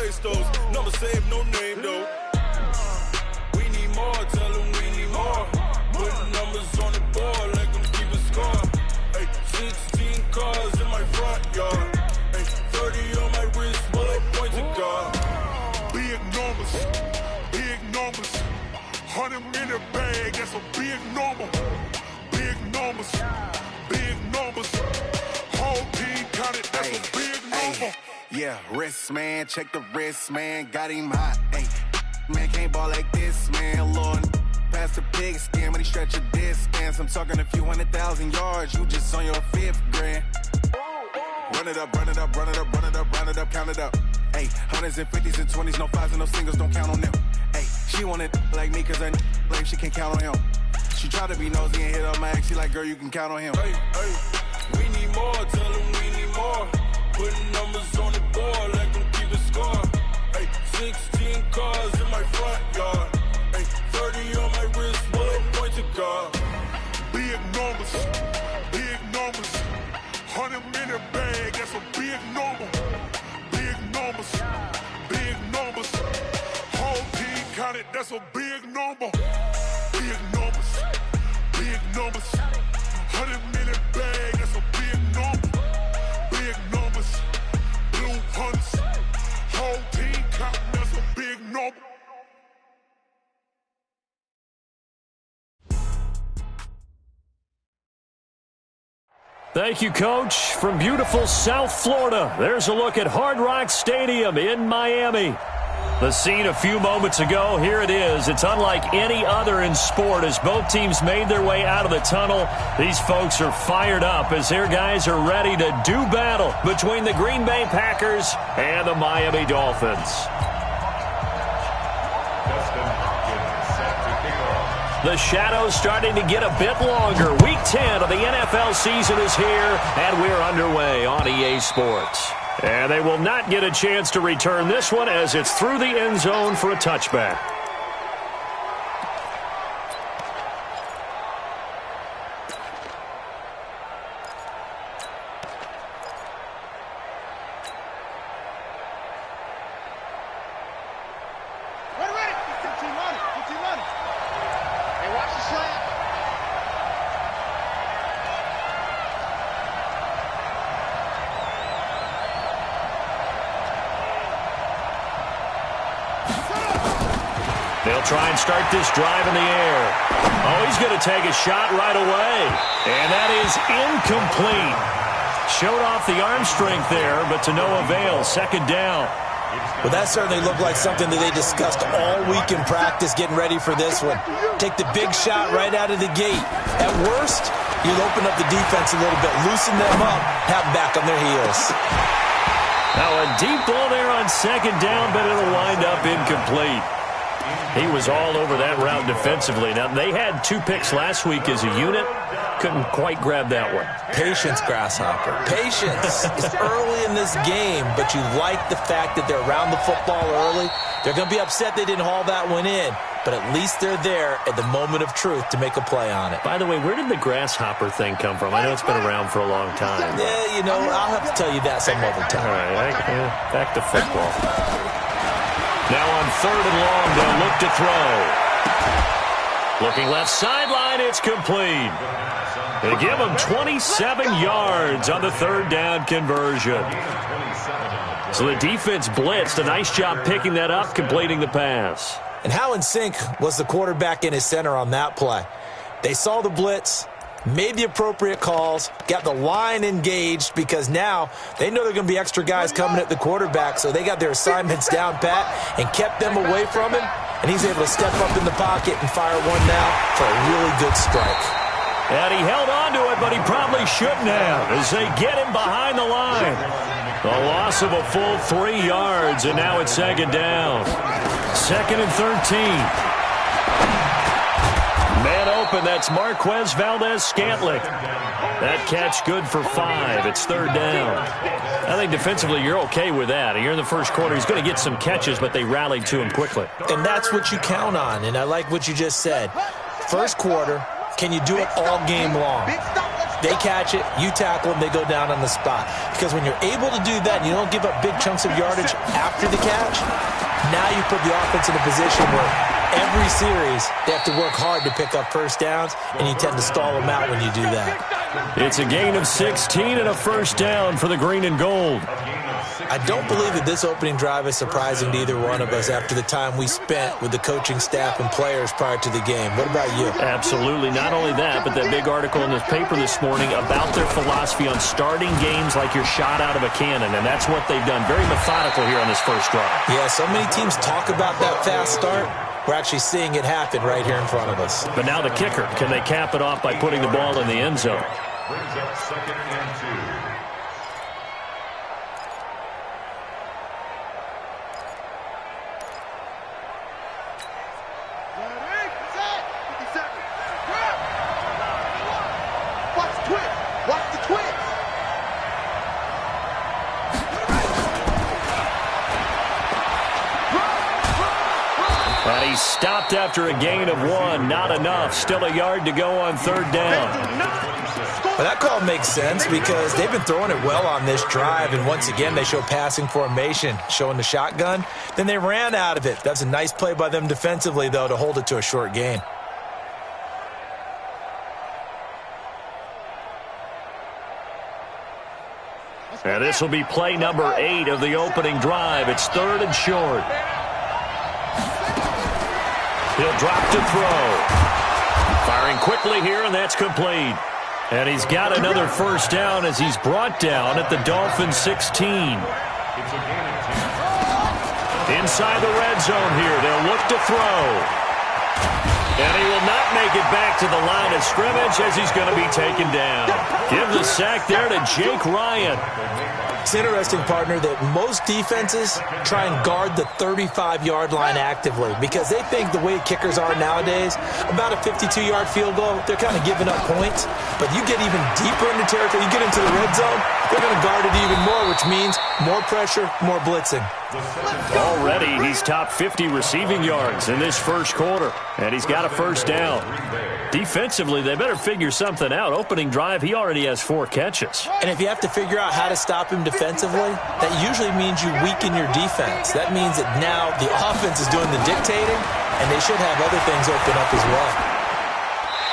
replace those. Number saved, no name though. We need more, tell them we need more. Putting numbers on the board, like them keep a score. Ay, 16 cars in my front yard. Ay, 30 on my wrist, bullet point to God. Big numbers, big numbers. 100 minute bag, that's a big number. Big numbers, big numbers. Whole team counted, that's a big number. Yeah, wrist, man, check the wrist, man. Got him hot, ayy. Man, can't ball like this, man. Lord, past the pig skin when he stretch a distance. I'm talking a few 100,000 yards. You just on your 5th grand. Run it up, run it up, run it up, run it up, run it up, count it up. Ayy, 100s and 50s and 20s, no 5s and no singles, don't count on them. Ayy, she want it like me, cause her lame, she can't count on him. She try to be nosy and hit up my ex, she like, girl, you can count on him. Hey, hey, we need more, tell them we need more. Putting numbers on the board, like them keep a score. Ay, 16 cars in my front yard. Ay, 30 on my wrist, bullet point to God. Big numbers, big numbers. 100 minute bag, that's a big number. Big numbers, big numbers. Whole team counted, that's a big number. Big numbers, big numbers. 100 minute bag, that's a big number. Big numbers, blue hunts. Whole team counting, that's a big number. Thank you, Coach. From beautiful South Florida, there's a look at Hard Rock Stadium in Miami. The scene a few moments ago, here it is. It's unlike any other in sport as both teams made their way out of the tunnel. These folks are fired up as their guys are ready to do battle between the Green Bay Packers and the Miami Dolphins. The shadow's starting to get a bit longer. Week 10 of the NFL season is here, and we're underway on EA Sports. And they will not get a chance to return this one as it's through the end zone for a touchback. They'll try and start this drive in the air. Oh, he's going to take a shot right away. And that is incomplete. Showed off the arm strength there, but to no avail. Second down. Well, that certainly looked like something that they discussed all week in practice getting ready for this one. Take the big shot right out of the gate. At worst, you'll open up the defense a little bit, loosen them up, have them back on their heels. Now a deep ball there on second down, but it'll wind up incomplete. He was all over that route defensively. Now, they had 2 picks last week as a unit. Couldn't quite grab that one. Patience, Grasshopper. Patience. It's early in this game, but you like the fact that they're around the football early. They're going to be upset they didn't haul that one in, but at least they're there at the moment of truth to make a play on it. By the way, where did the Grasshopper thing come from? I know it's been around for a long time. Yeah, you know, I'll have to tell you that some other time. All right, back to football. Now on 3rd and long, they'll look to throw. Looking left sideline, it's complete. They give them 27 yards on the 3rd down conversion. So the defense blitzed. A nice job picking that up, completing the pass. And how in sync was the quarterback in his center on that play? They saw the blitz, made the appropriate calls, got the line engaged because now they know there are going to be extra guys coming at the quarterback, so they got their assignments down pat and kept them away from him, and he's able to step up in the pocket and fire one now for a really good strike. And he held on to it, but he probably shouldn't have as they get him behind the line. The loss of a full 3 yards, and now it's second down. 2nd and 13. Man open, that's Marquez Valdez-Scantling. That catch good for 5. It's 3rd down. I think defensively you're okay with that. You're in the first quarter. He's going to get some catches, but they rallied to him quickly. And that's what you count on, and I like what you just said. First quarter, can you do it all game long? They catch it, you tackle them, they go down on the spot. Because when you're able to do that and you don't give up big chunks of yardage after the catch, now you put the offense in a position where every series they have to work hard to pick up first downs, and you tend to stall them out when you do that. It's a gain of 16 and a first down for the green and gold. I don't believe that this opening drive is surprising to either one of us after the time we spent with the coaching staff and players prior to the game. What about you? Absolutely. Not only that, but that big article in the paper this morning about their philosophy on starting games like you're shot out of a cannon, and that's what they've done. Very methodical here on this first drive. Yeah, so many teams talk about that fast start. We're actually seeing it happen right here in front of us. But now the kicker. Can they cap it off by putting the ball in the end zone? Brings up 2nd and 2. And he stopped after a gain of 1. Not enough. Still a yard to go on 3rd down. Well, that call makes sense because they've been throwing it well on this drive, and once again they show passing formation, showing the shotgun. Then they ran out of it. That's a nice play by them defensively, though, to hold it to a short gain. And this will be play number 8 of the opening drive. It's 3rd and short. He'll drop to throw. Firing quickly here, and that's complete. And he's got another first down as he's brought down at the Dolphins 16. Inside the red zone here. They'll look to throw. And he will not make it back to the line of scrimmage as he's going to be taken down. Give the sack there to Jake Ryan. It's interesting, partner, that most defenses try and guard the 35-yard line actively because they think the way kickers are nowadays, about a 52-yard field goal, they're kind of giving up points. But you get even deeper into territory, you get into the red zone, they're going to guard it even more, which means more pressure, more blitzing. Already, he's top 50 receiving yards in this first quarter, and he's got a first down. Defensively, they better figure something out. Opening drive, he already has 4 catches. And if you have to figure out how to stop him defensively, that usually means you weaken your defense. That means that now the offense is doing the dictating, and they should have other things open up as well.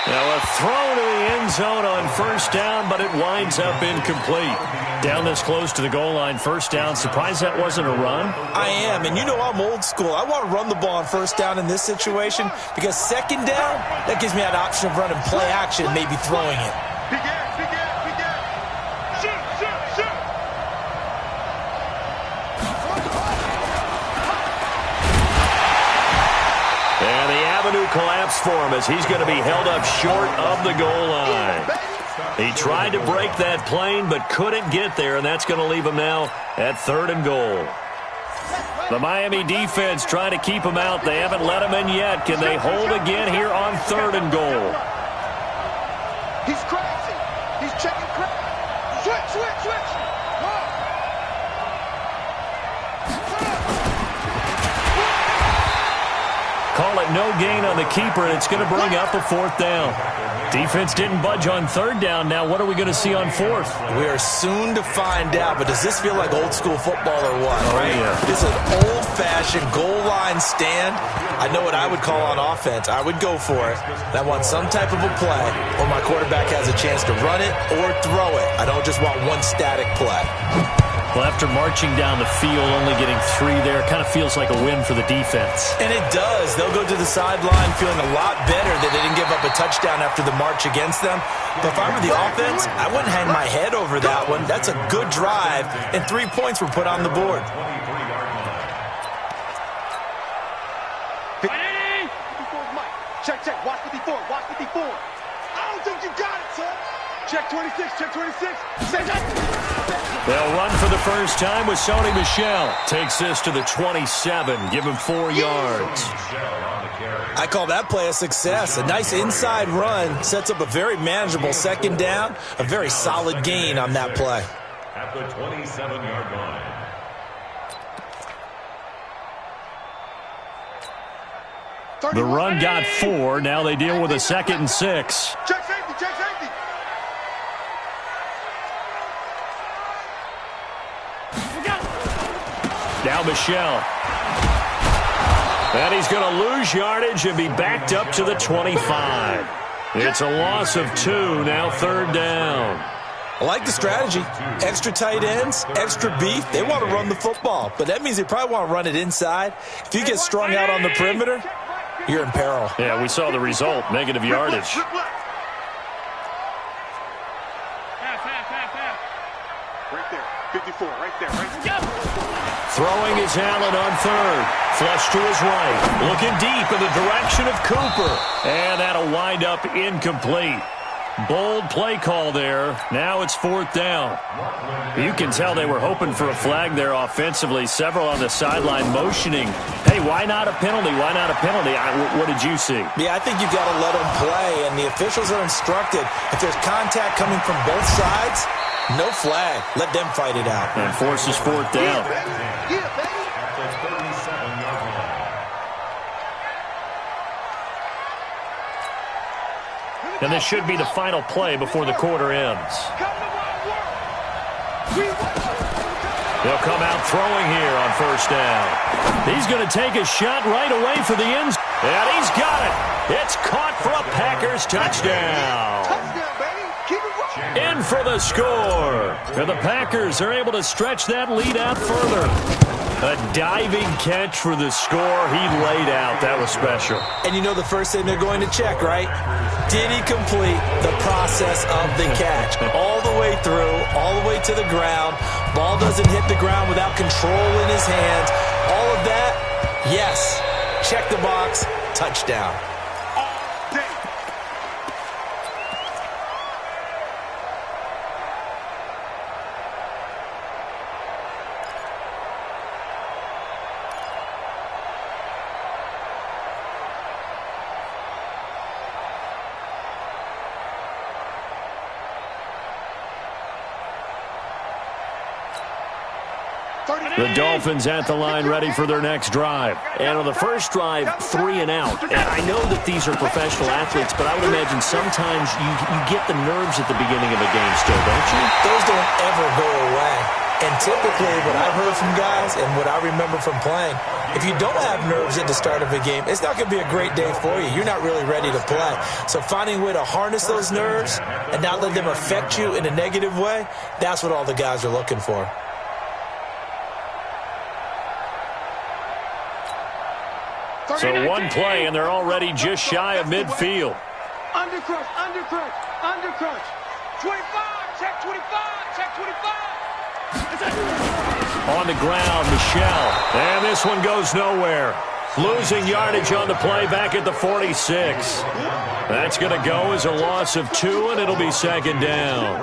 Now a throw to the end zone on first down, but it winds up incomplete. Down this close to the goal line, first down. Surprised that wasn't a run? I am, and you know I'm old school. I want to run the ball on first down in this situation because second down, that gives me that option of running play action, maybe throwing it. And the avenue collapsed for him as he's going to be held up short of the goal line. He tried to break that plane but couldn't get there, and that's going to leave him now at 3rd and goal. The Miami defense trying to keep him out. They haven't let him in yet. Can they hold again here on 3rd and goal? He's crazy. He's checking crazy. Switch. Call it no gain on the keeper, and it's going to bring up a 4th down. Defense didn't budge on 3rd down. Now what are we going to see on 4th? We are soon to find out, but does this feel like old school football or what? Oh, yeah. This is an old-fashioned goal line stand. I know what I would call on offense. I would go for it. I want some type of a play where my quarterback has a chance to run it or throw it. I don't just want one static play. Well, after marching down the field, only getting 3 there, kind of feels like a win for the defense. And it does. They'll go to the sideline feeling a lot better that they didn't give up a touchdown after the march against them. But if I were the offense, I wouldn't hang my head over that one. That's a good drive, and 3 points were put on the board. Check. Watch 54. I don't think you got it, son. Check 26. They'll run for the first time with Sony Michel. Takes this to the 27. Give him 4 yards. I call that play a success. A nice inside run sets up a very manageable second down. A very solid gain on that play. At the 27-yard line. The run got 4. Now they deal with a 2nd and 6. Check safety. Now Michelle. And he's going to lose yardage and be backed up to the 25. It's a loss of 2, now third down. I like the strategy. Extra tight ends, extra beef. They want to run the football, but that means they probably want to run it inside. If you get strung out on the perimeter, you're in peril. Yeah, we saw the result, negative yardage. Right there, 54, right there, right there. Throwing is Allen on third. Flush to his right. Looking deep in the direction of Cooper. And that'll wind up incomplete. Bold play call there. Now it's fourth down. You can tell they were hoping for a flag there offensively. Several on the sideline motioning. Hey, why not a penalty? Why not a penalty? What did you see? Yeah, I think you've got to let them play, and the officials are instructed. If there's contact coming from both sides, no flag. Let them fight it out. And forces fourth down. And this should be the final play before the quarter ends. They'll come out throwing here on first down. He's going to take a shot right away for the end zone. And he's got it. It's caught for a Packers touchdown. In for the score. And the Packers are able to stretch that lead out further. A diving catch for the score. He laid out. That was special. And you know the first thing they're going to check, right? Did he complete the process of the catch? All the way through, all the way to the ground. Ball doesn't hit the ground without control in his hands. All of that, yes. Check the box. Touchdown. The Dolphins at the line ready for their next drive. And on the first drive, 3 and out. And I know that these are professional athletes, but I would imagine sometimes you get the nerves at the beginning of a game still, don't you? Those don't ever go away. And typically what I've heard from guys and what I remember from playing, if you don't have nerves at the start of a game, it's not going to be a great day for you. You're not really ready to play. So finding a way to harness those nerves and not let them affect you in a negative way, that's what all the guys are looking for. So one play, and they're already just shy of midfield. Undercrush, undercrush, undercrush. 25, check 25, check 25. On the ground, Michelle. And this one goes nowhere. Losing yardage on the play back at the 46. That's going to go as a loss of 2, and it'll be second down.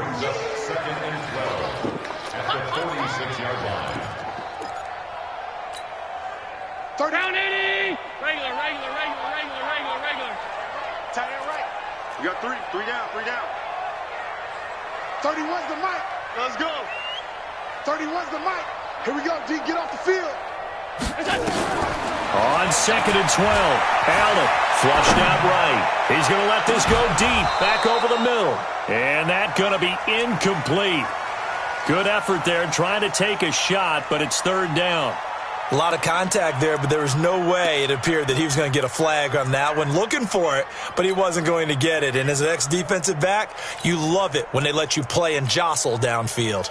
Third down, 80. Regular. Tight end right. You got 3 down. 31's the mic. Let's go. 31's the mic. Here we go, D. Get off the field. On second and 12, Allen flushed out right. He's going to let this go deep, back over the middle. And that's going to be incomplete. Good effort there, trying to take a shot, but it's third down. A lot of contact there, but there was no way it appeared that he was going to get a flag on that one. Looking for it, but he wasn't going to get it. And as an ex-defensive back, you love it when they let you play and jostle downfield.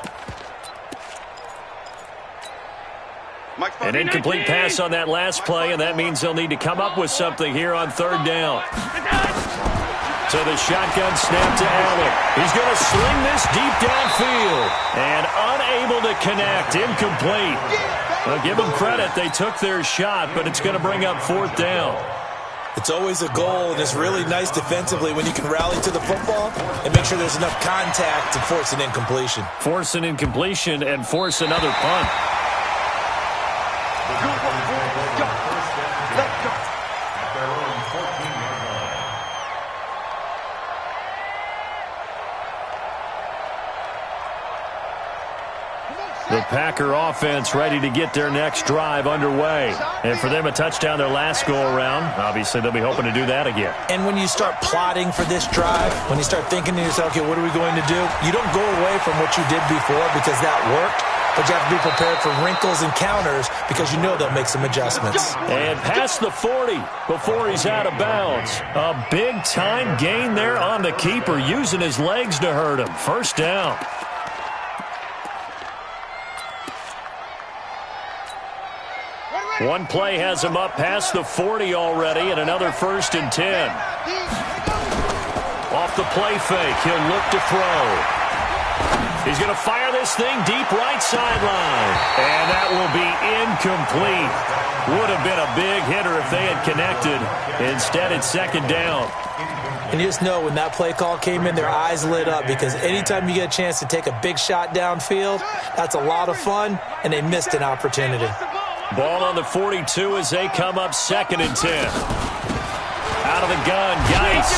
An incomplete pass on that last play, and that means they'll need to come up with something here on third down. So the shotgun snap to Allen. He's going to sling this deep downfield. And unable to connect. Incomplete. Well, give them credit. They took their shot, but it's going to bring up fourth down. It's always a goal, and it's really nice defensively when you can rally to the football and make sure there's enough contact to force an incompletion. Force an incompletion and force another punt. The Packer offense ready to get their next drive underway. And for them, a touchdown their last go-around. Obviously, they'll be hoping to do that again. And when you start plotting for this drive, when you start thinking to yourself, okay, what are we going to do? You don't go away from what you did before because that worked. but you have to be prepared for wrinkles and counters because you know they'll make some adjustments. And past the 40 before he's out of bounds. A big-time gain there on the keeper, using his legs to hurt him. First down. One play has him up past the 40 already, and another 1st and 10. Off the play fake, he'll look to throw. He's going to fire this thing deep right sideline. And that will be incomplete. Would have been a big hitter if they had connected. Instead, it's 2nd down. And you just know when that play call came in, their eyes lit up because anytime you get a chance to take a big shot downfield, that's a lot of fun, and they missed an opportunity. Ball on the 42 as they come up 2nd and 10. Out of the gun, Geis.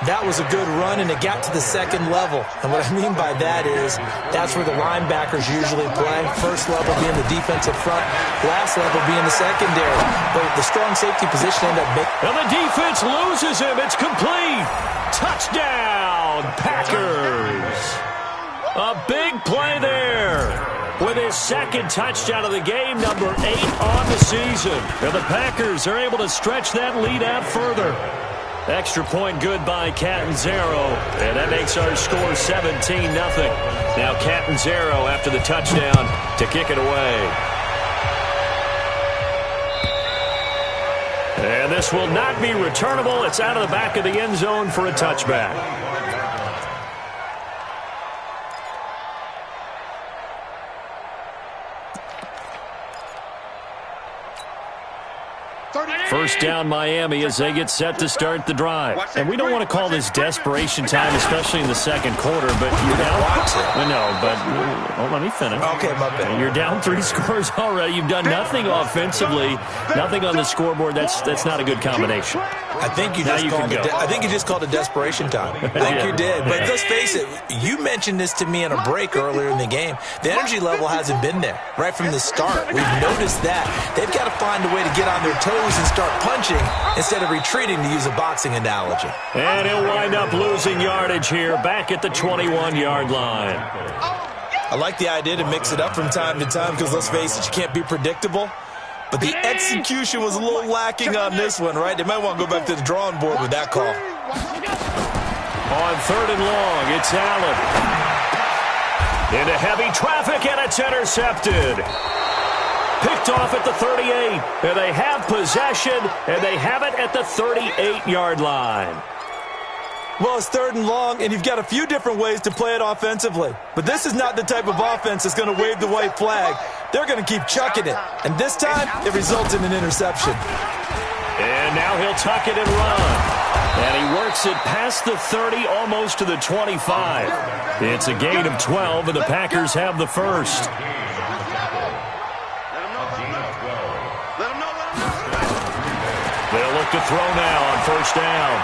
That was a good run, and it got to the 2nd level. And what I mean by that is that's where the linebackers usually play. First level being the defensive front, last level being the secondary. But the strong safety position ended up making... And the defense loses him. It's complete. Touchdown, Packers. A big play there. With his 2nd touchdown of the game, number 8 on the season. And the Packers are able to stretch that lead out further. Extra point good by Catanzaro, and that makes our score 17-0. Now Catanzaro after the touchdown to kick it away. And this will not be returnable. It's out of the back of the end zone for a touchback. First down, Miami, as they get set to start the drive. And we don't want to call this desperation time, especially in the 2nd quarter, but you're down. No, but well, let me finish. Okay, my bad. You're down 3 scores already. You've done nothing offensively, nothing on the scoreboard. That's not a good combination. I think you just called it desperation time. I think you did. But let's face it, you mentioned this to me in a break earlier in the game. The energy level hasn't been there right from the start. We've noticed that. They've got to find a way to get on their toes and start punching instead of retreating, to use a boxing analogy. And he'll wind up losing yardage here back at the 21-yard line. I like the idea to mix it up from time to time because, let's face it, you can't be predictable. But the execution was a little lacking on this one, right? They might want to go back to the drawing board with that call. On 3rd and long, it's Allen. Into heavy traffic, and it's intercepted. Picked off at the 38, and they have possession, and they have it at the 38-yard line. Well, it's 3rd and long, and you've got a few different ways to play it offensively. But this is not the type of offense that's going to wave the white flag. They're going to keep chucking it. And this time, it results in an interception. And now he'll tuck it and run. And he works it past the 30, almost to the 25. It's a gain of 12, and the Packers have the first. They'll look to throw now on 1st down.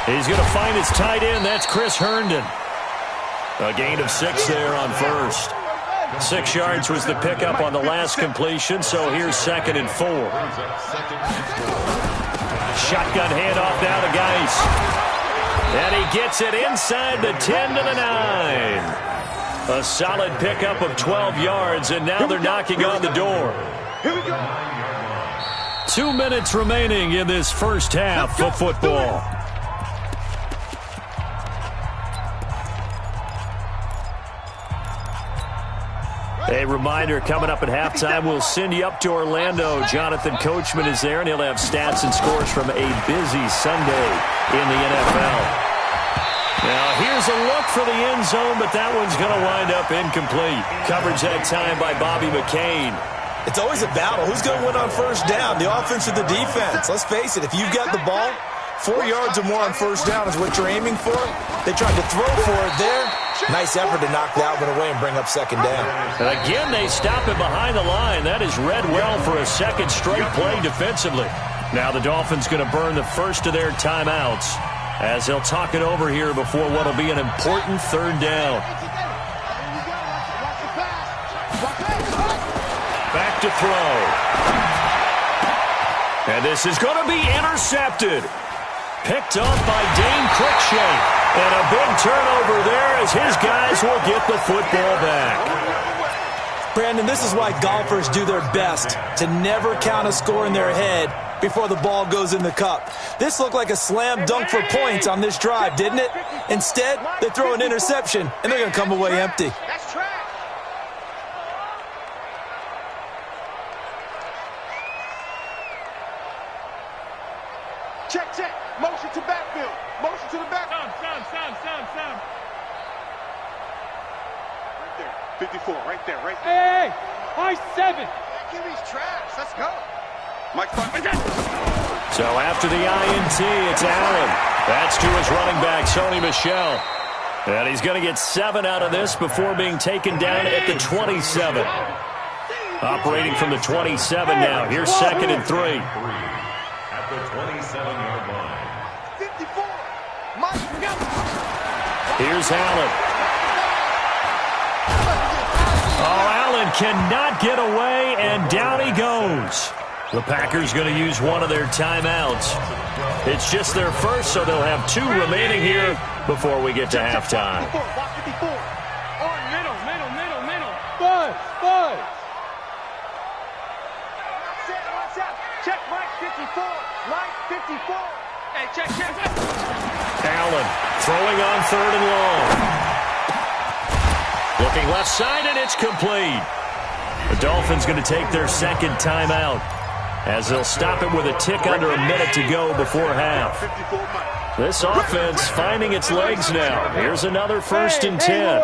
He's going to find his tight end. That's Chris Herndon. A gain of 6 there on 1st. 6 yards was the pickup on the last completion, so here's 2nd and 4. Shotgun handoff now to Geis. And he gets it inside the 10 to the 9. A solid pickup of 12 yards, and now they're knocking on the door. Here we go. 2 minutes remaining in this first half of football. A reminder, coming up at halftime, we'll send you up to Orlando. Jonathan Coachman is there, and he'll have stats and scores from a busy Sunday in the NFL. Now, here's a look for the end zone, but that one's going to wind up incomplete. Coverage that time by Bobby McCain. It's always a battle. Who's going to win on 1st down, the offense or the defense? Let's face it, if you've got the ball, 4 yards or more on 1st down is what you're aiming for. They tried to throw for it there. Nice effort to knock that one away and bring up 2nd down. And again, they stop it behind the line. That is read well for a 2nd straight play defensively. Now the Dolphins going to burn the first of their timeouts as they'll talk it over here before what will be an important 3rd down. Back to throw. And this is going to be intercepted. Picked up by Dane Cruikshank. And a big turnover there as his guys will get the football back. Brandon, this is why golfers do their best to never count a score in their head before the ball goes in the cup. This looked like a slam dunk for points on this drive, didn't it? Instead, they throw an interception, and they're going to come away empty. That's trash. Check. Motion to backfield. Motion to the back. Some. Right there. 54, right there. Hey! High 7. QB's trash. Let's go. Mike, So after the INT, it's Allen. That's to his running back, Sony Michel. And he's going to get 7 out of this before being taken down at the 27. Operating from the 27 now. Here's 2nd and 3. At the 27-yard line. 54. Mike, go. Here's Allen. Oh, Allen cannot get away, and down he goes. The Packers going to use one of their timeouts. It's just their first, so they'll have 2 remaining here before we get to halftime. 54. On middle. Buzz. Watch out. Check Mike 54. Mike 54. Hey, check. Allen throwing on 3rd and long. Looking left side, and it's complete. The Dolphins going to take their 2nd timeout, as they'll stop it with a tick under a minute to go before half. This offense finding its legs now. Here's another 1st and 10.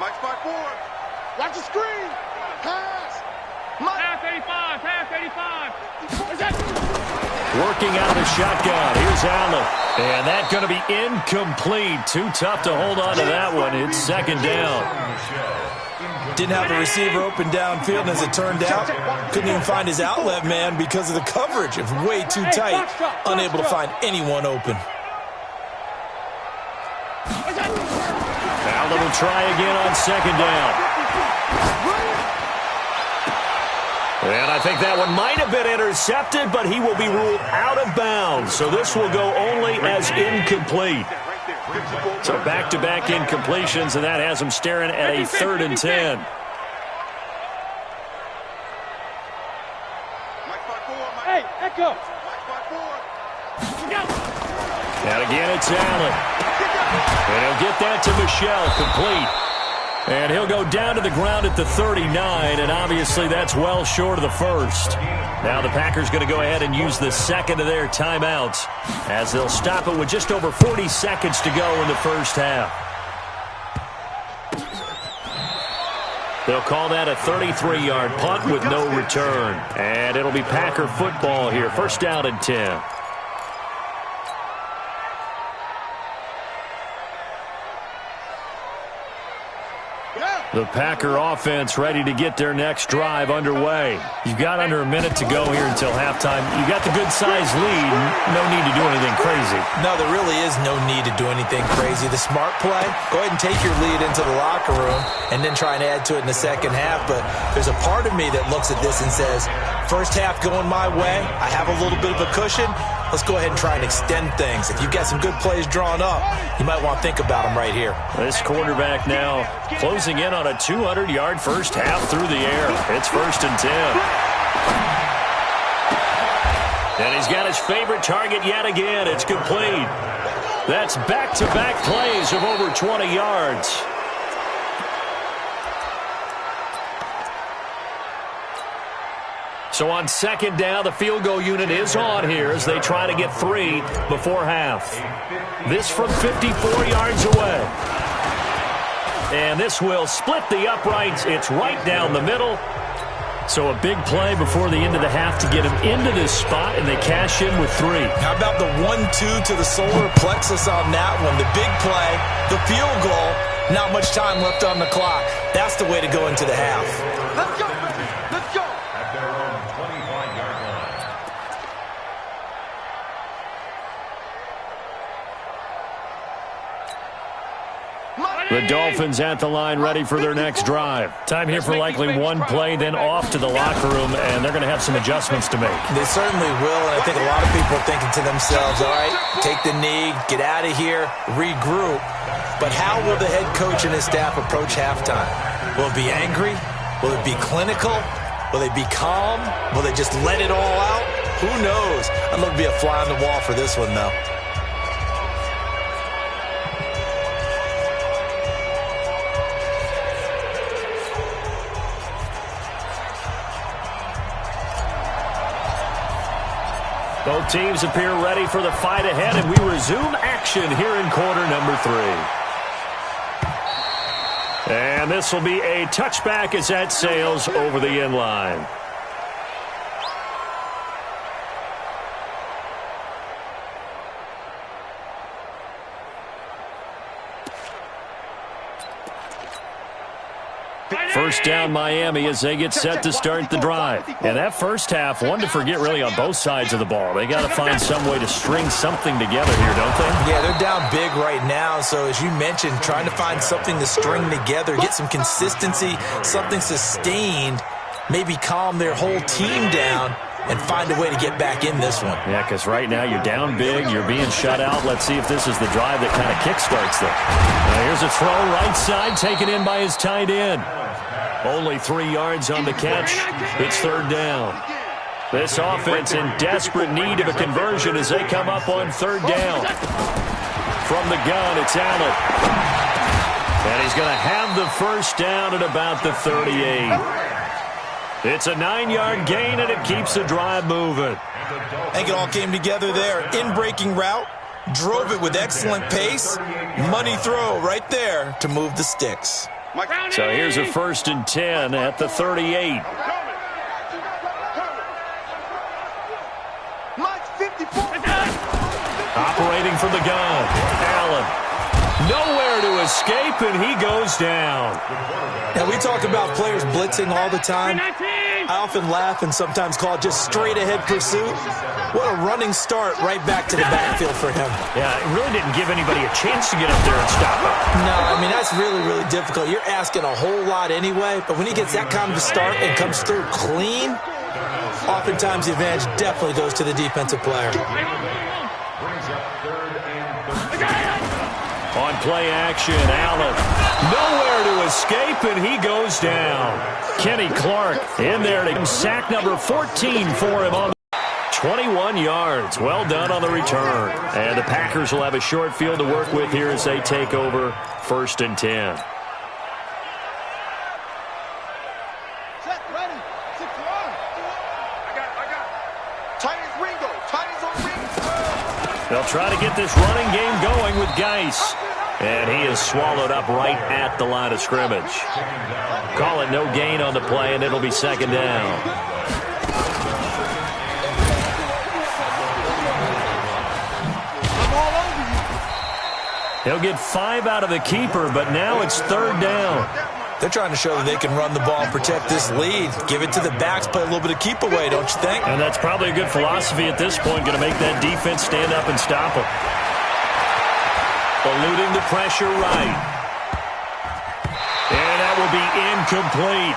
Mike 5-4. Watch the screen. Pass. Half 85. Working out of the shotgun. Here's Allen. And that's going to be incomplete. Too tough to hold on to that one. It's 2nd down. Didn't have a receiver open downfield, and as it turned out, couldn't even find his outlet man because of the coverage. It was way too tight, unable to find anyone open. Allen will try again on 2nd down. And I think that one might have been intercepted, but he will be ruled out of bounds. So this will go only as incomplete. So back-to-back incompletions, and that has him staring at a 3rd and 10. Hey, Echo. And again, it's Allen. And he'll get that to Michel, complete. And he'll go down to the ground at the 39, and obviously that's well short of the 1st. Now the Packers going to go ahead and use the 2nd of their timeouts, as they'll stop it with just over 40 seconds to go in the 1st half. They'll call that a 33-yard punt with no return. And it'll be Packer football here. 1st down and 10. The Packer offense ready to get their next drive underway. You've got under a minute to go here until halftime. You've got the good-sized lead. No need to do anything crazy. No, there really is no need to do anything crazy. The smart play, go ahead and take your lead into the locker room and then try and add to it in the 2nd half. But there's a part of me that looks at this and says, 1st half going my way, I have a little bit of a cushion. Let's go ahead and try and extend things. If you've got some good plays drawn up, you might want to think about them right here. This quarterback now closing in on a 200-yard 1st half through the air. It's 1st and 10. And he's got his favorite target yet again. It's complete. That's back-to-back plays of over 20 yards. So on 2nd down, the field goal unit is on here as they try to get 3 before half. This from 54 yards away. And this will split the uprights. It's right down the middle. So a big play before the end of the half to get him into this spot, and they cash in with 3. How about the 1-2 to the solar plexus on that one? The big play, the field goal, not much time left on the clock. That's the way to go into the half. Let's go. Let's go. At their own 25-yard line. The Dolphins at the line, ready for their next drive. Time here for likely one play, then off to the locker room, and they're going to have some adjustments to make. They certainly will, and I think a lot of people are thinking to themselves, all right, take the knee, get out of here, regroup. But how will the head coach and his staff approach halftime? Will it be angry? Will it be clinical? Will they be calm? Will they just let it all out? Who knows? I'd love to be a fly on the wall for this one, though. Both teams appear ready for the fight ahead, and we resume action here in quarter number 3. And this will be a touchback as that sails over the end line. First down Miami as they get set to start the drive. And that first half, one to forget really on both sides of the ball. They got to find some way to string something together here, don't they? Yeah, they're down big right now. So as you mentioned, trying to find something to string together, get some consistency, something sustained, maybe calm their whole team down and find a way to get back in this one. Yeah, because right now you're down big, you're being shut out. Let's see if this is the drive that kind of kickstarts them. Here's a throw right side, taken in by his tight end. Only 3 yards on the catch. It's third down. This offense in desperate need of a conversion as they come up on third down. From the gun, it's Allen. And he's going to have the first down at about the 38. It's a 9-yard gain, and it keeps the drive moving. I think it all came together there. In-breaking route, drove it with excellent pace. Money throw right there to move the sticks. So here's a 1st and 10 at the 38. Operating from the gun, Allen. Nowhere to escape, and he goes down. Now, we talk about players blitzing all the time. I often laugh and sometimes call it just straight-ahead pursuit. What a running start right back to the backfield for him. Yeah, it really didn't give anybody a chance to get up there and stop him. No, I mean, that's really, really difficult. You're asking a whole lot anyway, but when he gets that kind of a start and comes through clean, oftentimes the advantage definitely goes to the defensive player. On play action, Allen. Nowhere to escape, and he goes down. Kenny Clark in there to sack number 14 for him on 21 yards. Well done on the return. And the Packers will have a short field to work with here as they take over 1st and 10. They'll try to get this running game going with Geis. And he is swallowed up right at the line of scrimmage. Call it no gain on the play, and it'll be 2nd down. He'll get 5 out of the keeper, but now it's 3rd down. They're trying to show that they can run the ball and protect this lead. Give it to the backs, play a little bit of keep away, don't you think? And that's probably a good philosophy at this point, going to make that defense stand up and stop them. Eluding the pressure right. And that will be incomplete.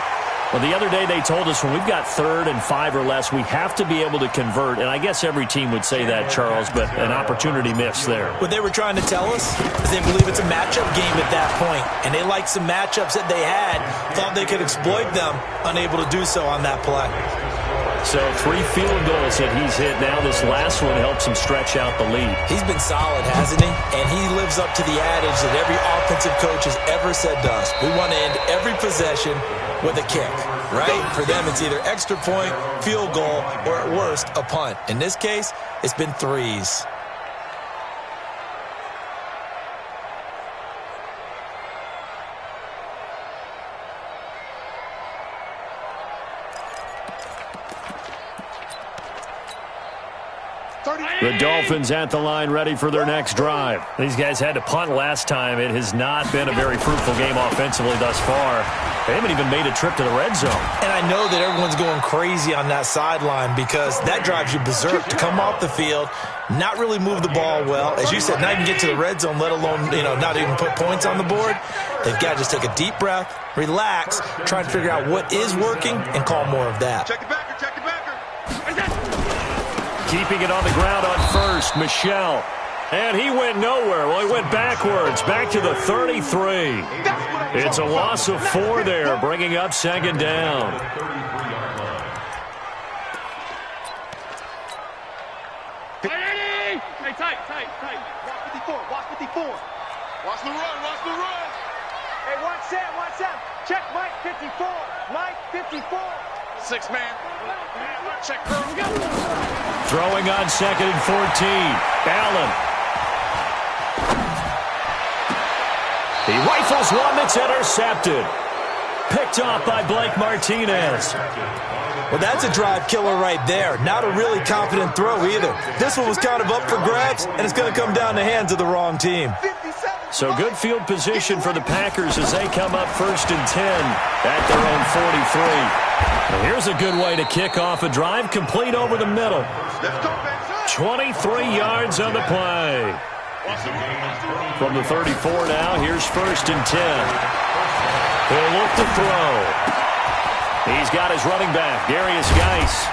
Well, the other day they told us when we've got 3rd and 5 or less, we have to be able to convert. And I guess every team would say that, Charles, but an opportunity missed there. What they were trying to tell us is they believe it's a matchup game at that point. And they liked some matchups that they had, thought they could exploit them, unable to do so on that play. So 3 field goals that he's hit now. This last one helps him stretch out the lead. He's been solid, hasn't he? And he lives up to the adage that every offensive coach has ever said to us. We want to end every possession with a kick, right? For them, it's either extra point, field goal, or at worst, a punt. In this case, it's been 3s. The Dolphins at the line ready for their next drive. These guys had to punt last time. It has not been a very fruitful game offensively thus far. They haven't even made a trip to the red zone. And I know that everyone's going crazy on that sideline because that drives you berserk to come off the field, not really move the ball well. As you said, not even get to the red zone, let alone, not even put points on the board. They've got to just take a deep breath, relax, try and figure out what is working, and call more of that. Check the backer, check the backer. Keeping it on the ground on first, Michelle. And he went nowhere. Well, he went backwards, back to the 33. It's a loss of 4 there, bringing up second down. Hey, tight. Watch 54. Watch the run. Hey, watch Sam. Check Mike 54. Mike 54. 6-man. Check Curl. Throwing on second and 14. Allen. He rifles one that's intercepted. Picked off by Blake Martinez. Well, that's a drive killer right there. Not a really confident throw either. This one was kind of up for grabs, and it's going to come down the hands of the wrong team. So good field position for the Packers as they come up first and 10 at their own 43. Well, here's a good way to kick off a drive, complete over the middle. 23 yards on the play. From the 34 now, here's first and 10. He'll look to throw. He's got his running back, Darius Geis.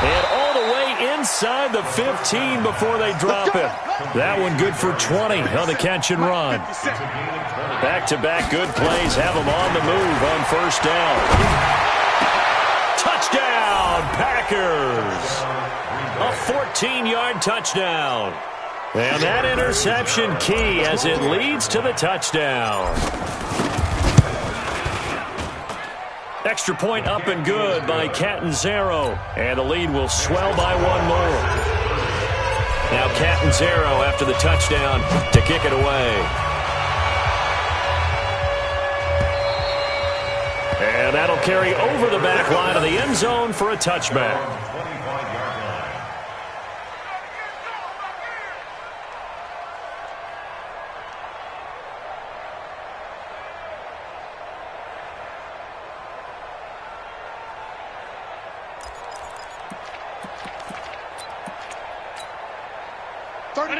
And all the way inside the 15 before they drop it. That one good for 20 on the catch and run. Back-to-back good plays have them on the move on first down. Touchdown, Packers. A 14-yard touchdown. And that interception key as it leads to the touchdown. Extra point up and good by Catanzaro. And the lead will swell by 1 more. Now Catanzaro after the touchdown to kick it away. And that'll carry over the back line of the end zone for a touchback.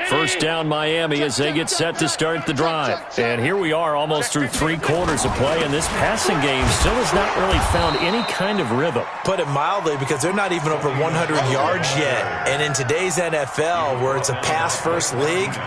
First down Miami as they get set to start the drive. And here we are almost through 3 quarters of play, and this passing game still has not really found any kind of rhythm. Put it mildly, because they're not even over 100 yards yet. And in today's NFL, where it's a pass-first league,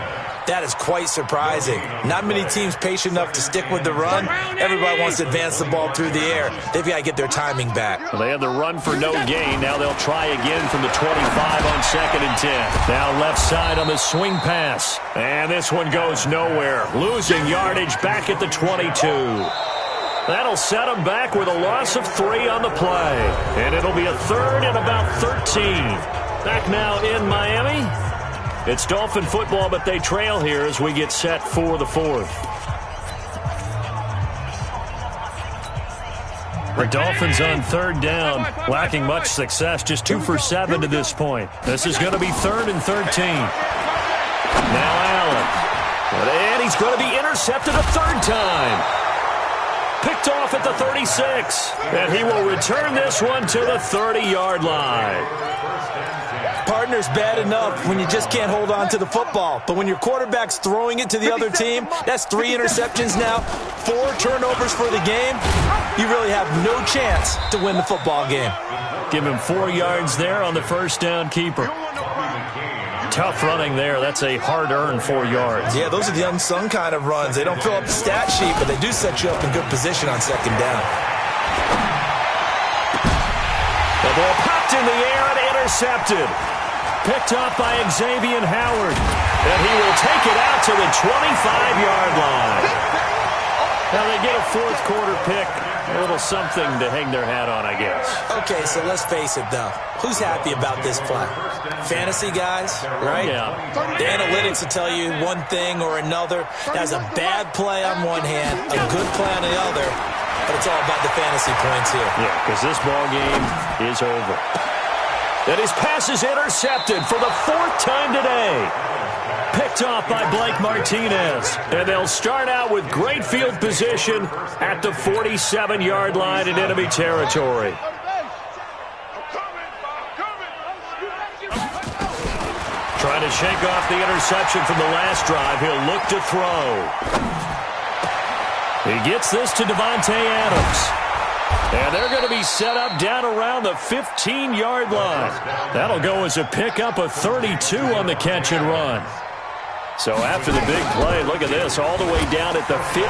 that is quite surprising. Not many teams patient enough to stick with the run. Everybody wants to advance the ball through the air. They've got to get their timing back. Well, they had the run for no gain. Now they'll try again from the 25 on second and 10. Now left side on the swing pass. And this one goes nowhere. Losing yardage back at the 22. That'll set them back with a loss of 3 on the play. And it'll be a third and about 13. Back now in Miami. It's Dolphin football, but they trail here as we get set for the 4th. The Dolphins on third down, lacking much success, just 2 for 7 to this point. This is going to be 3rd and 13. Now Allen. And he's going to be intercepted a 3rd time. Picked off at the 36. And he will return this one to the 30-yard line. Partner's bad enough when you just can't hold on to the football. But when your quarterback's throwing it to the other team, that's 3 interceptions now, 4 turnovers for the game. You really have no chance to win the football game. Give him 4 yards there on the first down keeper. Tough running there. That's a hard-earned 4 yards. Yeah, those are the unsung kind of runs. They don't fill up the stat sheet, but they do set you up in good position on second down. The ball popped in the air and intercepted. Picked up by Xavier Howard. And he will take it out to the 25-yard line. Now they get a 4th quarter pick. A little something to hang their hat on, I guess. Okay, so let's face it, though. Who's happy about this play? Fantasy guys, right? Yeah. The analytics will tell you one thing or another. That's a bad play on one hand, a good play on the other. But it's all about the fantasy points here. Yeah, because this ball game is over. And his pass is intercepted for the 4th time today. Picked off by Blake Martinez. And they'll start out with great field position at the 47-yard line in enemy territory. Trying to shake off the interception from the last drive. He'll look to throw. He gets this to Davante Adams. And they're going to be set up down around the 15-yard line. That'll go as a pickup of 32 on the catch and run. So after the big play, look at this, all the way down at the 15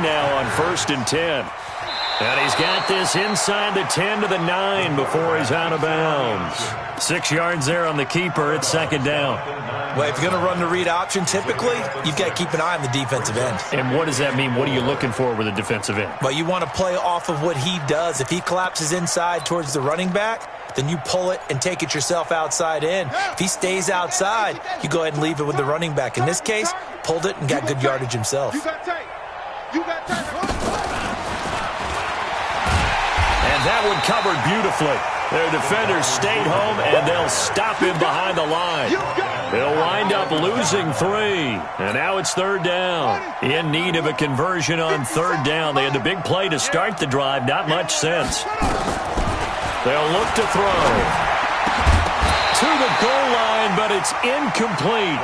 now on 1st and 10. And he's got this inside the 10 to the 9 before he's out of bounds. 6 yards there on the keeper. It's 2nd down. Well, if you're going to run the read option, typically, you've got to keep an eye on the defensive end. And what does that mean? What are you looking for with a defensive end? Well, you want to play off of what he does. If he collapses inside towards the running back, then you pull it and take it yourself outside in. If he stays outside, you go ahead and leave it with the running back. In this case, pulled it and got good yardage himself. You got tape. You got tape. And that one covered beautifully. Their defenders stayed home, and they'll stop him behind the line. They'll wind up losing 3. And now it's 3rd down. In need of a conversion on 3rd down. They had the big play to start the drive. Not much sense. They'll look to throw. To the goal line, but it's incomplete.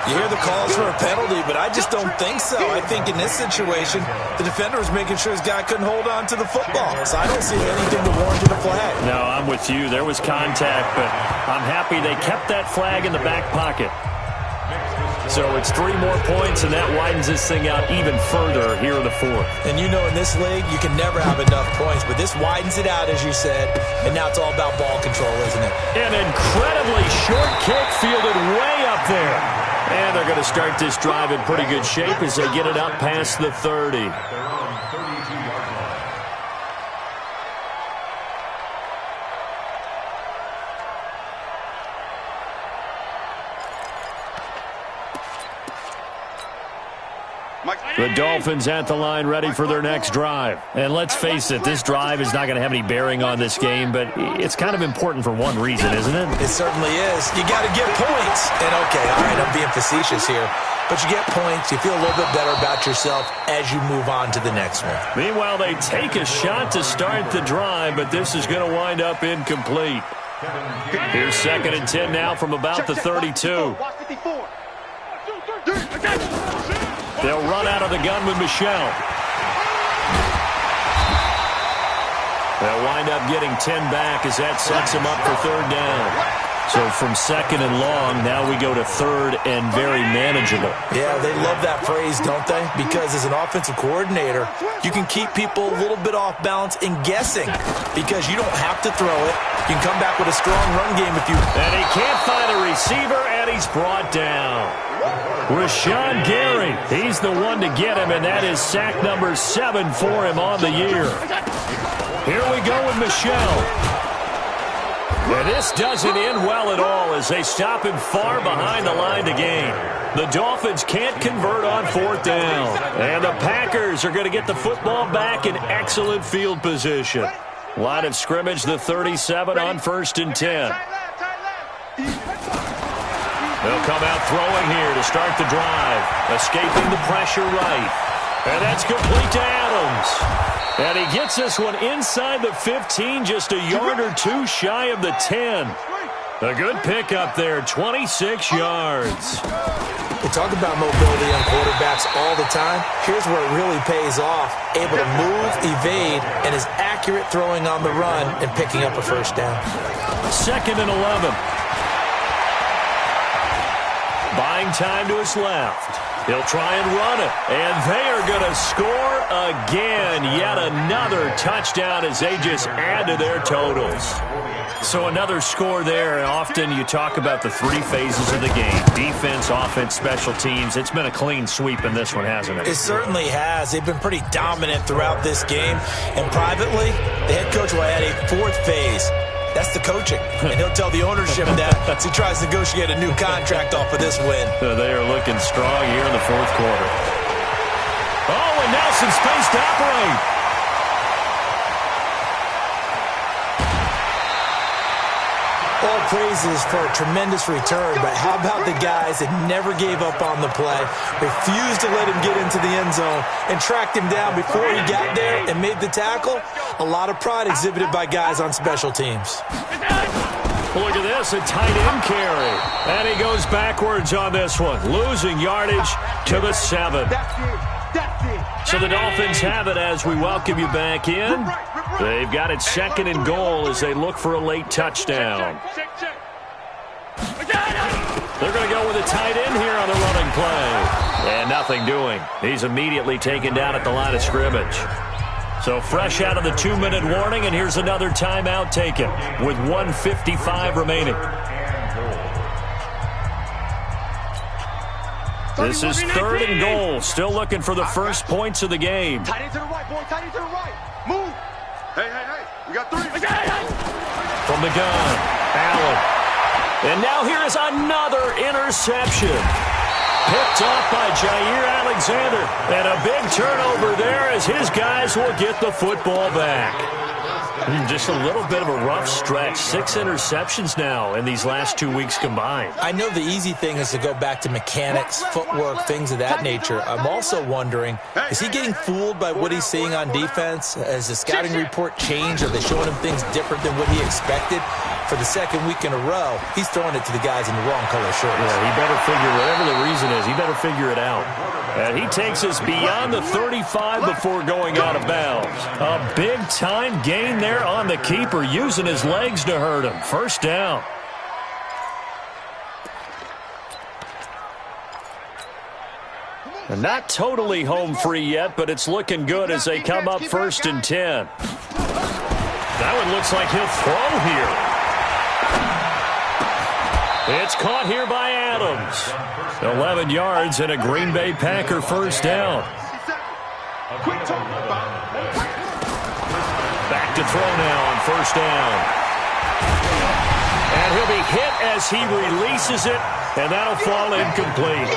You hear the calls for a penalty, but I just don't think so. I think in this situation, the defender was making sure his guy couldn't hold on to the football. So I don't see anything to warrant a flag. No, I'm with you. There was contact, but I'm happy they kept that flag in the back pocket. So it's 3 more points, and that widens this thing out even further here in the 4th. And you know in this league, you can never have enough points, but this widens it out, as you said, and now it's all about ball control, isn't it? An incredibly short kick fielded way up there. And they're going to start this drive in pretty good shape as they get it up past the 30. The Dolphins at the line ready for their next drive. And let's face it, this drive is not going to have any bearing on this game, but it's kind of important for one reason, isn't it? It certainly is. You got to get points. And okay, all right, I'm being facetious here. But you get points, you feel a little bit better about yourself as you move on to the next one. Meanwhile, they take a shot to start the drive, but this is going to wind up incomplete. Here's 2nd and 10 now from about the 32. They'll run out of the gun with Michelle. They'll wind up getting 10 back as that sets them up for 3rd down. So from 2nd and long, now we go to 3rd and very manageable. Yeah, they love that phrase, don't they? Because as an offensive coordinator, you can keep people a little bit off balance and guessing because you don't have to throw it. You can come back with a strong run game if you... And he can't find a receiver, and he's brought down. Rashawn Gary, he's the one to get him, and that is sack number 7 for him on the year. Here we go with Michelle. And this doesn't end well at all as they stop him far behind the line to gain. The Dolphins can't convert on 4th down. And the Packers are going to get the football back in excellent field position. Line of scrimmage, the 37 on 1st and 10. They'll come out throwing here to start the drive. Escaping the pressure right. And that's complete to Adams. And he gets this one inside the 15, just a yard or 2 shy of the 10. A good pickup there, 26 yards. We talk about mobility on quarterbacks all the time. Here's where it really pays off. Able to move, evade, and is accurate throwing on the run and picking up a 1st down. 2nd and 11. Buying time to his left. He'll try and run it. And they are going to score again. Yet another touchdown as they just add to their totals. So another score there. And often you talk about the 3 phases of the game. Defense, offense, special teams. It's been a clean sweep in this one, hasn't it? It certainly has. They've been pretty dominant throughout this game. And privately, the head coach will add a 4th phase. That's the coaching. And he'll tell the ownership that as he tries to negotiate a new contract off of this win. They are looking strong here in the 4th quarter. Oh, and now some space to operate. All praises for a tremendous return, but how about the guys that never gave up on the play, refused to let him get into the end zone, and tracked him down before he got there and made the tackle? A lot of pride exhibited by guys on special teams. Look at this, a tight end carry. And he goes backwards on this one, losing yardage to the 7. So the Dolphins have it as we welcome you back in. They've got it 2nd and goal as they look for a late touchdown. They're going to go with a tight end here on the running play. And nothing doing. He's immediately taken down at the line of scrimmage. So fresh out of the 2-minute warning, and here's another timeout taken with 1:55 remaining. This is 3rd and goal. Still looking for the first points of the game. Tight end to the right, boy. Tight end to the right. Move. Hey. We got 3. From the gun, Allen. And now here is another interception. Picked off by Jair Alexander. And a big turnover there as his guys will get the football back. Just a little bit of a rough stretch. 6 interceptions now in these last 2 weeks combined. I know the easy thing is to go back to mechanics, footwork, things of that nature. I'm also wondering, is he getting fooled by what he's seeing on defense? Has the scouting report changed? Are they showing him things different than what he expected? For the 2nd week in a row, he's throwing it to the guys in the wrong color shirts. Yeah, he better figure, whatever the reason is, he better figure it out. And he takes us beyond the 35 before going out of bounds. A big-time gain there on the keeper, using his legs to hurt him. First down. And not totally home free yet, but it's looking good as they come up 1st and 10. That one looks like he'll throw here. It's caught here by Adams. 11 yards and a Green Bay Packer first down. Back to throw now on 1st down. And he'll be hit as he releases it, and that'll fall incomplete.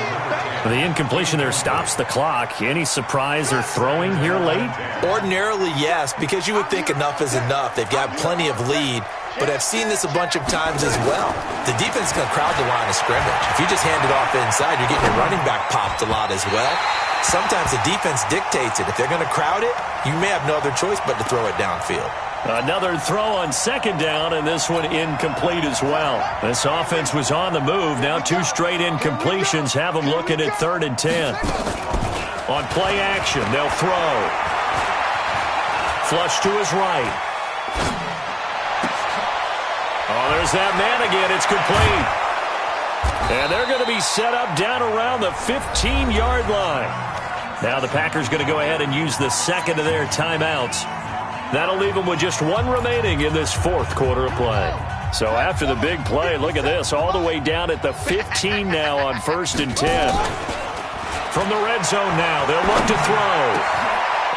The incompletion there stops the clock. Any surprise they're throwing here late? Ordinarily, yes, because you would think enough is enough. They've got plenty of lead. But I've seen this a bunch of times as well. The defense can crowd the line of scrimmage. If you just hand it off inside, you're getting your running back popped a lot as well. Sometimes the defense dictates it. If they're going to crowd it, you may have no other choice but to throw it downfield. Another throw on 2nd down, and this one incomplete as well. This offense was on the move. Now 2 straight incompletions have them looking at 3rd and 10. On play action, they'll throw. Flush to his right. Oh, there's that man again. It's complete. And they're going to be set up down around the 15-yard line. Now the Packers going to go ahead and use the 2nd of their timeouts. That'll leave them with just 1 remaining in this 4th quarter of play. So after the big play, look at this, all the way down at the 15 now on 1st and 10. From the red zone now, they'll look to throw.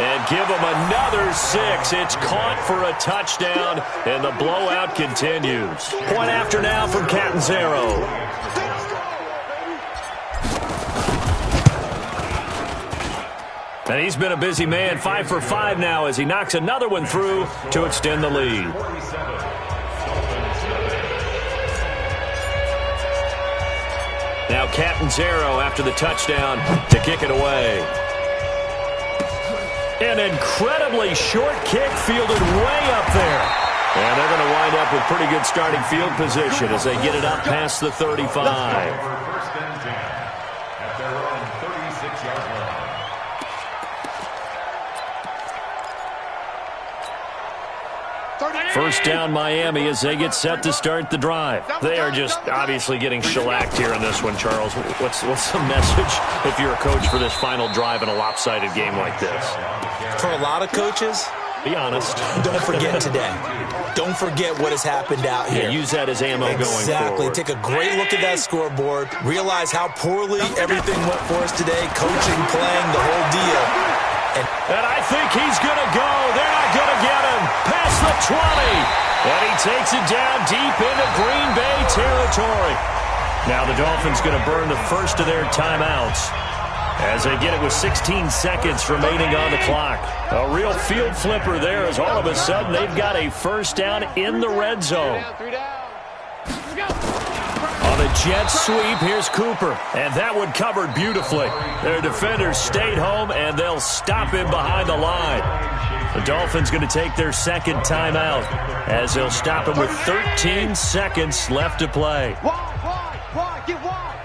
And give them another 6. It's caught for a touchdown, and the blowout continues. Point after now from Catanzaro. And he's been a busy man, 5 for 5 now as he knocks another one through to extend the lead. Now Catanzaro after the touchdown to kick it away. An incredibly short kick fielded way up there. And they're going to wind up with pretty good starting field position as they get it up past the 35. First and 10 at their own 36-yard line. First down Miami as they get set to start the drive. They are just obviously getting shellacked here in this one, Charles. What's the message if you're a coach for this final drive in a lopsided game like this? For a lot of coaches, be honest. Don't forget today. Don't forget what has happened out here. Yeah, use that as ammo going forward. Exactly. Take a great look at that scoreboard. Realize how poorly everything went for us today. Coaching, playing, the whole deal. And I think he's going to go. They're not going to get him. Past the 20. And he takes it down deep into Green Bay territory. Now the Dolphins going to burn the first of their timeouts as they get it with 16 seconds remaining on the clock. A real field flipper there as all of a sudden they've got a first down in the red zone. jet sweep. Here's Cooper. And that one covered beautifully. Their defenders stayed home, and they'll stop him behind the line. The Dolphins going to take their second timeout as they'll stop him with 13 seconds left to play. Wide, get wide.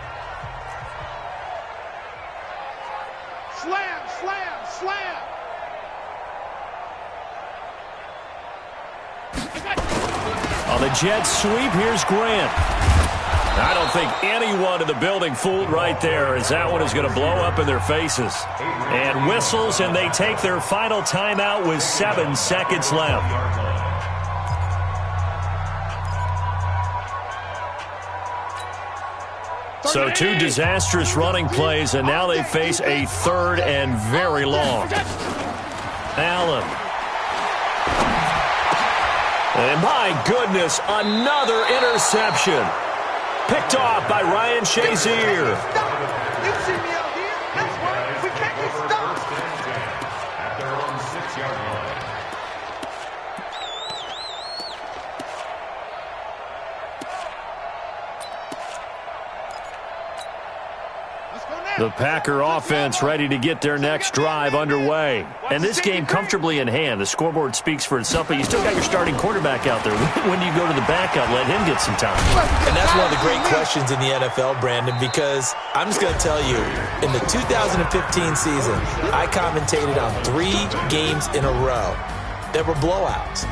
Slam. On the jet sweep, here's Grant. I don't think anyone in the building fooled right there, as that one is going to blow up in their faces. And whistles, and they take their final timeout with 7 seconds left. So 2 disastrous running plays, and now they face a third and very long. Allen. And my goodness, another interception. Picked off by Ryan Shazier. You see me out here? That's right. We can't get stopped. At their own 6-yard line. The Packer offense ready to get their next drive underway. And this game comfortably in hand. The scoreboard speaks for itself, but you still got your starting quarterback out there. When do you go to the backup, let him get some time? And that's one of the great questions in the NFL, Brandon, because I'm just going to tell you, in the 2015 season, I commentated on 3 games in a row that were blowouts.